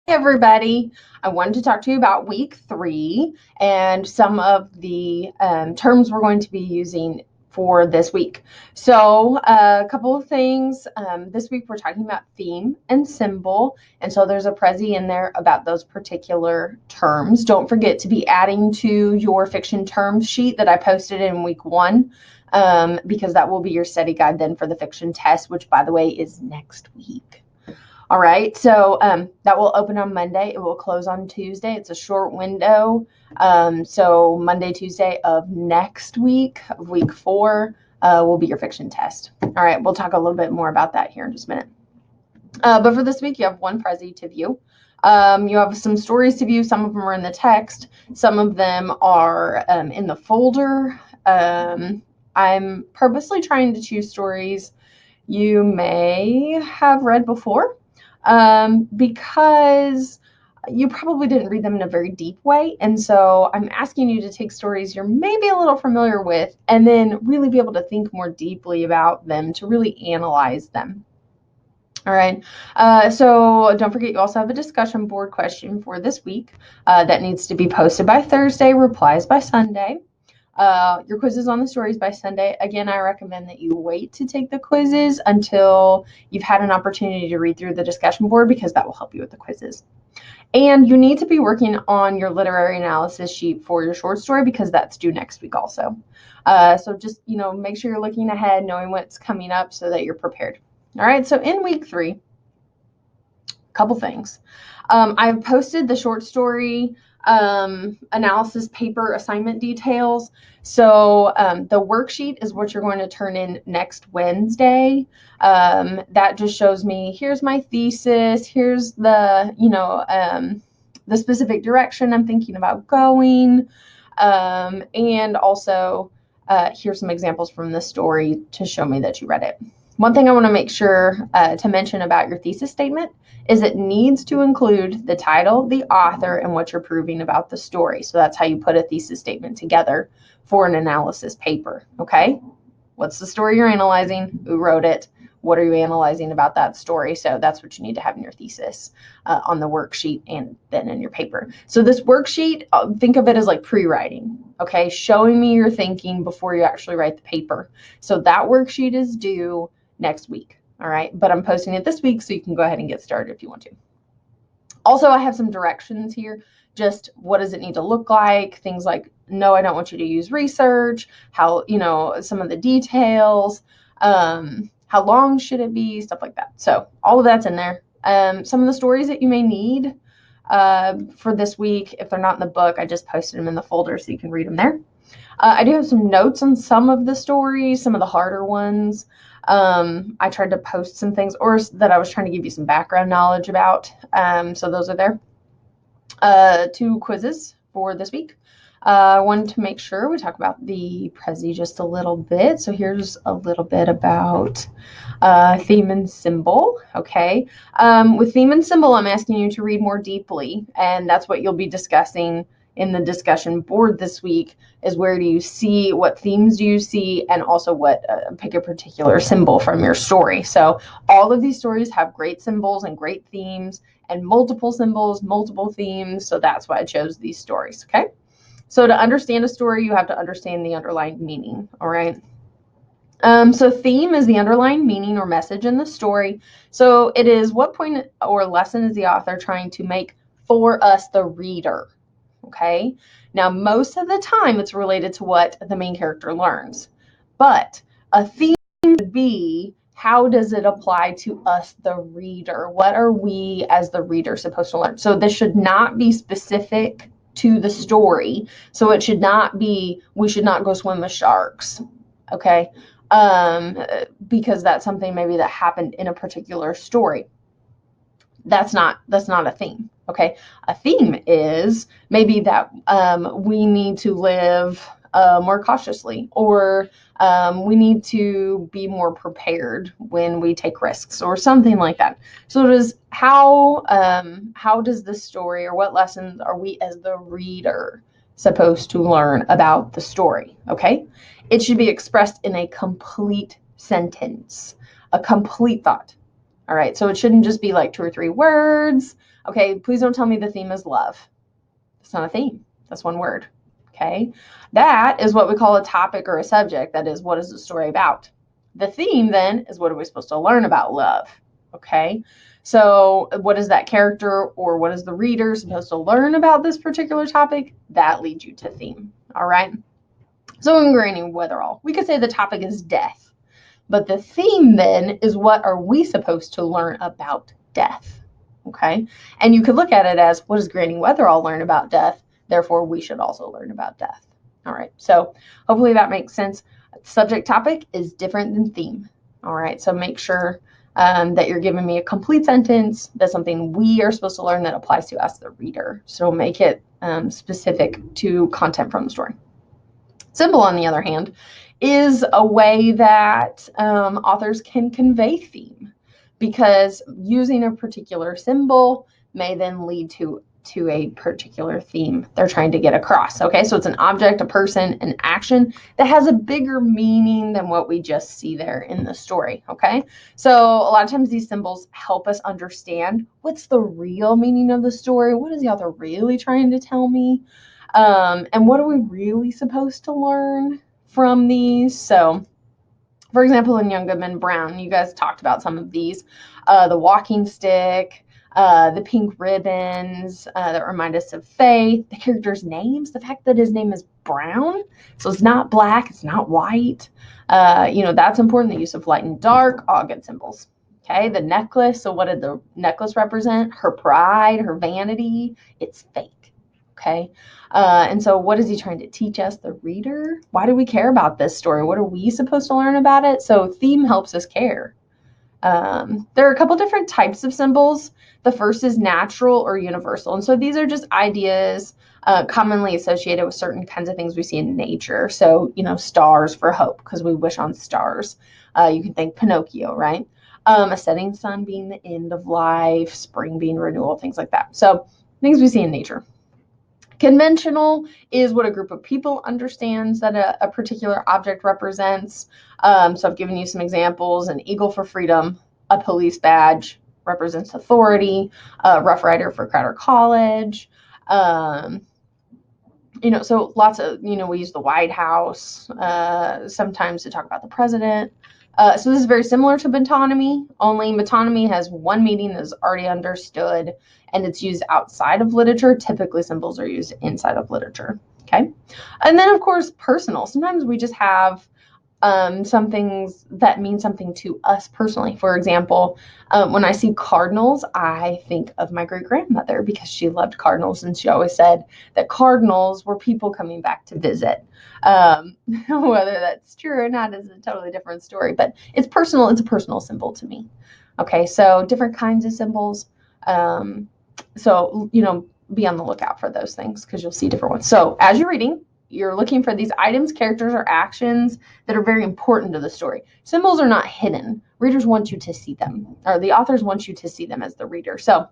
Hey everybody, I wanted to talk to you about week 3 and some of the terms we're going to be using for this week. So a couple of things. This week we're talking about theme and symbol, and so there's a Prezi in there about those particular terms. Don't forget to be adding to your fiction terms sheet that I posted in week 1, because that will be your study guide then for the fiction test, which by the way is next week. All right, so that will open on Monday. It will close on Tuesday. It's a short window. So Monday, Tuesday of next week, of week 4, will be your fiction test. All right, we'll talk a little bit more about that here in just a minute. But for this week, you have one Prezi to view. You have some stories to view. Some of them are in the text. Some of them are in the folder. I'm purposely trying to choose stories you may have read before, because you probably didn't read them in a very deep way. And so I'm asking you to take stories you're maybe a little familiar with and then really be able to think more deeply about them, to really analyze them. All right. So don't forget, you also have a discussion board question for this week that needs to be posted by Thursday, replies by Sunday. Your quizzes on the stories by Sunday. Again, I recommend that you wait to take the quizzes until you've had an opportunity to read through the discussion board, because that will help you with the quizzes. And you need to be working on your literary analysis sheet for your short story, because that's due next week also. So just, make sure you're looking ahead, knowing what's coming up so that you're prepared. All right, so in week 3, a couple things. I've posted the short story analysis paper assignment details. So the worksheet is what you're going to turn in next Wednesday. That just shows me, here's my thesis, here's the, the specific direction I'm thinking about going. And also, here's some examples from the story to show me that you read it. One thing I want to make sure to mention about your thesis statement is it needs to include the title, the author, and what you're proving about the story. So that's how you put a thesis statement together for an analysis paper, okay? What's the story you're analyzing? Who wrote it? What are you analyzing about that story? So that's what you need to have in your thesis on the worksheet and then in your paper. So this worksheet, think of it as like pre-writing, okay? Showing me your thinking before you actually write the paper. So that worksheet is due next week, all right? But I'm posting it this week, so you can go ahead and get started if you want to. Also, I have some directions here. Just what does it need to look like? Things like, no, I don't want you to use research. How, some of the details. How long should it be? Stuff like that. So all of that's in there. Some of the stories that you may need for this week, if they're not in the book, I just posted them in the folder so you can read them there. I do have some notes on some of the stories, some of the harder ones. I tried to post some things or that I was trying to give you some background knowledge about. So those are there. 2 quizzes for this week. I wanted to make sure we talk about the Prezi just a little bit. So here's a little bit about theme and symbol. Okay. With theme and symbol, I'm asking you to read more deeply, and that's what you'll be discussing in the discussion board this week, is where do you see, what themes do you see, and also what pick a particular symbol from your story. So all of these stories have great symbols and great themes, and multiple symbols, multiple themes. So that's why I chose these stories. Okay. So to understand a story, you have to understand the underlying meaning. All right. So theme is the underlying meaning or message in the story. So it is what point or lesson is the author trying to make for us, the reader. Okay. Now, most of the time it's related to what the main character learns, but a theme would be, how does it apply to us, the reader? What are we as the reader supposed to learn? So this should not be specific to the story. So it should not be, we should not go swim with sharks. Okay. Because that's something maybe that happened in a particular story. That's not a theme. Okay. A theme is maybe that we need to live more cautiously, or we need to be more prepared when we take risks, or something like that. So how does this story, or what lessons are we as the reader supposed to learn about the story? Okay. It should be expressed in a complete sentence, a complete thought. All right, so it shouldn't just be like 2 or 3 words. Okay, please don't tell me the theme is love. It's not a theme. That's one word. Okay, that is what we call a topic or a subject. That is, what is the story about? The theme then is, what are we supposed to learn about love? Okay, so what is that character or what is the reader supposed to learn about this particular topic? That leads you to theme. All right, so in Granny Weatherall, we could say the topic is death, but the theme then is, what are we supposed to learn about death? Okay, and you could look at it as, what does Granny Weatherall learn about death? Therefore, we should also learn about death. All right, so hopefully that makes sense. Subject topic is different than theme. All right, so make sure that you're giving me a complete sentence. That's something we are supposed to learn that applies to us, the reader. So make it specific to content from the story. Symbol, on the other hand, is a way that authors can convey theme, because using a particular symbol may then lead to a particular theme they're trying to get across. Okay, so it's an object, a person, an action that has a bigger meaning than what we just see there in the story. Okay, so a lot of times these symbols help us understand what's the real meaning of the story. What is the author really trying to tell me? And what are we really supposed to learn from these? So, for example, in Young Goodman Brown, you guys talked about some of these, the walking stick, the pink ribbons that remind us of faith, the characters' names, the fact that his name is Brown, so it's not black, it's not white. That's important, the use of light and dark, all good symbols. Okay, the necklace, so what did the necklace represent? Her pride, her vanity, it's fake. Okay, and so what is he trying to teach us, the reader? Why do we care about this story? What are we supposed to learn about it? So theme helps us care. There are a couple different types of symbols. The first is natural or universal. And so these are just ideas commonly associated with certain kinds of things we see in nature. So, stars for hope, because we wish on stars. You can think Pinocchio, right? A setting sun being the end of life, spring being renewal, things like that. So things we see in nature. Conventional is what a group of people understands that a particular object represents. So I've given you some examples. An eagle for freedom, a police badge represents authority, Rough Rider for Crowder College. So lots of, we use the White House sometimes to talk about the president. So this is very similar to metonymy, only metonymy has one meaning that is already understood, and it's used outside of literature. Typically, symbols are used inside of literature. Okay, and then of course, personal. Sometimes we just have some things that mean something to us personally. For example, when I see cardinals, I think of my great-grandmother, because she loved cardinals, and she always said that cardinals were people coming back to visit. Whether that's true or not is a totally different story, but it's personal. It's a personal symbol to me. Okay, so different kinds of symbols. Be on the lookout for those things, because you'll see different ones. So as you're reading, you're looking for these items, characters, or actions that are very important to the story. Symbols are not hidden. Readers want you to see them, or the authors want you to see them as the reader. So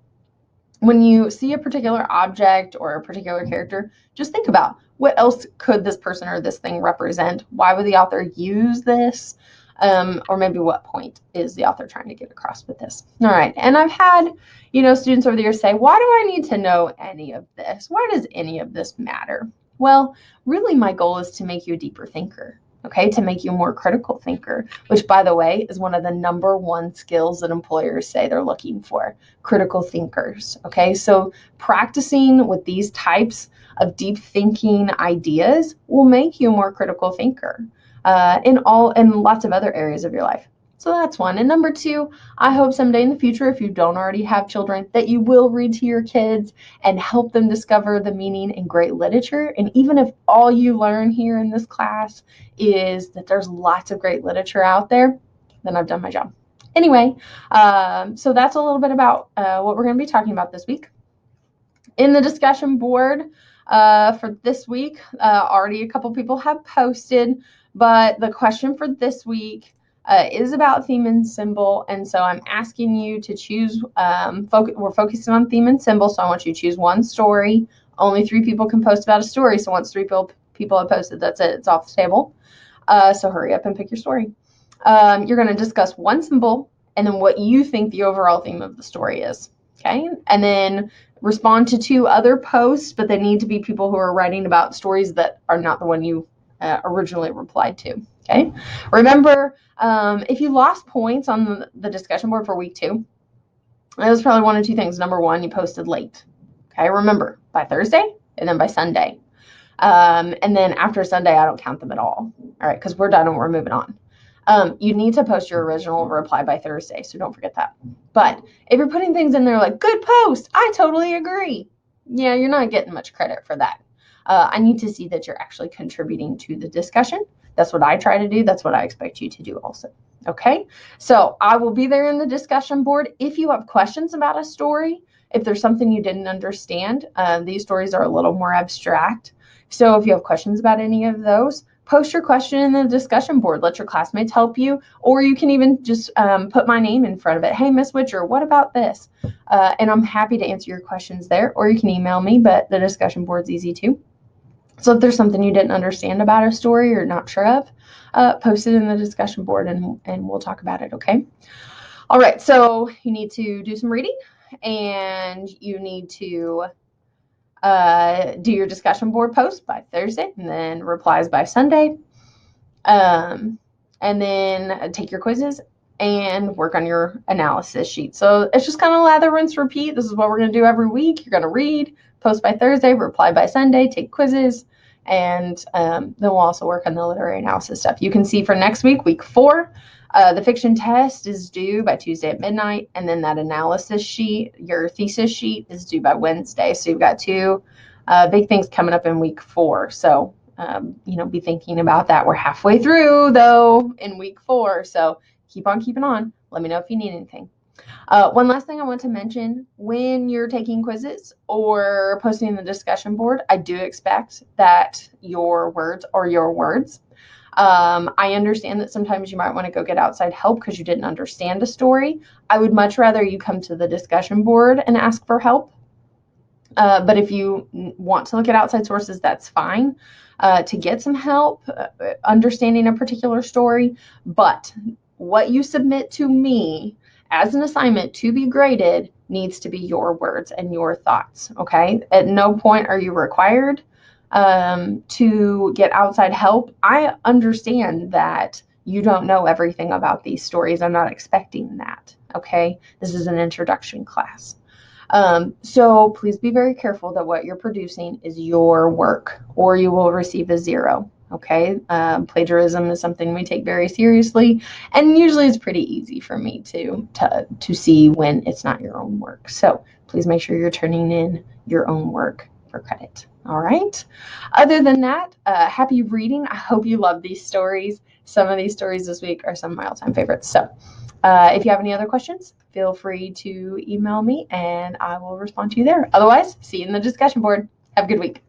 when you see a particular object or a particular character, just think about, what else could this person or this thing represent? Why would the author use this? Or maybe what point is the author trying to get across with this? All right, and I've had, students over the years say, why do I need to know any of this? Why does any of this matter? Well, really my goal is to make you a deeper thinker, okay, to make you a more critical thinker, which, by the way, is one of the number one skills that employers say they're looking for, critical thinkers, okay? So practicing with these types of deep thinking ideas will make you a more critical thinker in lots of other areas of your life. So that's one. And number two, I hope someday in the future, if you don't already have children, that you will read to your kids and help them discover the meaning in great literature. And even if all you learn here in this class is that there's lots of great literature out there, then I've done my job. Anyway, so that's a little bit about what we're going to be talking about this week. In the discussion board for this week, already a couple people have posted, but the question for this week is about theme and symbol, and so I'm asking you to choose, we're focusing on theme and symbol, so I want you to choose one story. Only 3 people can post about a story, so once 3 people have posted, that's it, it's off the table. So hurry up and pick your story. You're going to discuss one symbol and then what you think the overall theme of the story is. Okay, and then respond to 2 other posts, but they need to be people who are writing about stories that are not the one you originally replied to. Okay, remember, if you lost points on the discussion board for week 2, it was probably one of 2 things. Number 1, you posted late. Okay, remember, by Thursday and then by Sunday. And then after Sunday, I don't count them at all. All right, because we're done and we're moving on. You need to post your original reply by Thursday, so don't forget that. But if you're putting things in there like, good post, I totally agree. Yeah, you're not getting much credit for that. I need to see that you're actually contributing to the discussion. That's what I try to do. That's what I expect you to do also. Okay, so I will be there in the discussion board. If you have questions about a story, if there's something you didn't understand, these stories are a little more abstract. So if you have questions about any of those, post your question in the discussion board. Let your classmates help you, or you can even just put my name in front of it. Hey, Miss Witcher, what about this? And I'm happy to answer your questions there, or you can email me, but the discussion board's easy too. So if there's something you didn't understand about a story or not sure of, post it in the discussion board and we'll talk about it, okay? All right, so you need to do some reading and you need to do your discussion board post by Thursday and then replies by Sunday. And then take your quizzes and work on your analysis sheet. So it's just kind of lather, rinse, repeat. This is what we're going to do every week. You're going to read, post by Thursday, reply by Sunday, take quizzes, and then we'll also work on the literary analysis stuff. You can see for next week, week 4, the fiction test is due by Tuesday at midnight, and then that analysis sheet, your thesis sheet, is due by Wednesday. So you've got 2 big things coming up in week 4. So be thinking about that. We're halfway through, though, in week 4. So keep on keeping on. Let me know if you need anything. One last thing I want to mention, when you're taking quizzes or posting in the discussion board, I do expect that your words are your words. I understand that sometimes you might want to go get outside help because you didn't understand a story. I would much rather you come to the discussion board and ask for help. But if you want to look at outside sources, that's fine to get some help understanding a particular story. But what you submit to me as an assignment to be graded needs to be your words and your thoughts, okay? At no point are you required to get outside help. I understand that you don't know everything about these stories. I'm not expecting that, okay? This is an introduction class. So please be very careful that what you're producing is your work or you will receive a 0. Okay. Plagiarism is something we take very seriously, and usually it's pretty easy for me to see when it's not your own work. So please make sure you're turning in your own work for credit. All right. Other than that, happy reading. I hope you love these stories. Some of these stories this week are some of my all-time favorites. So if you have any other questions, feel free to email me and I will respond to you there. Otherwise, see you in the discussion board. Have a good week.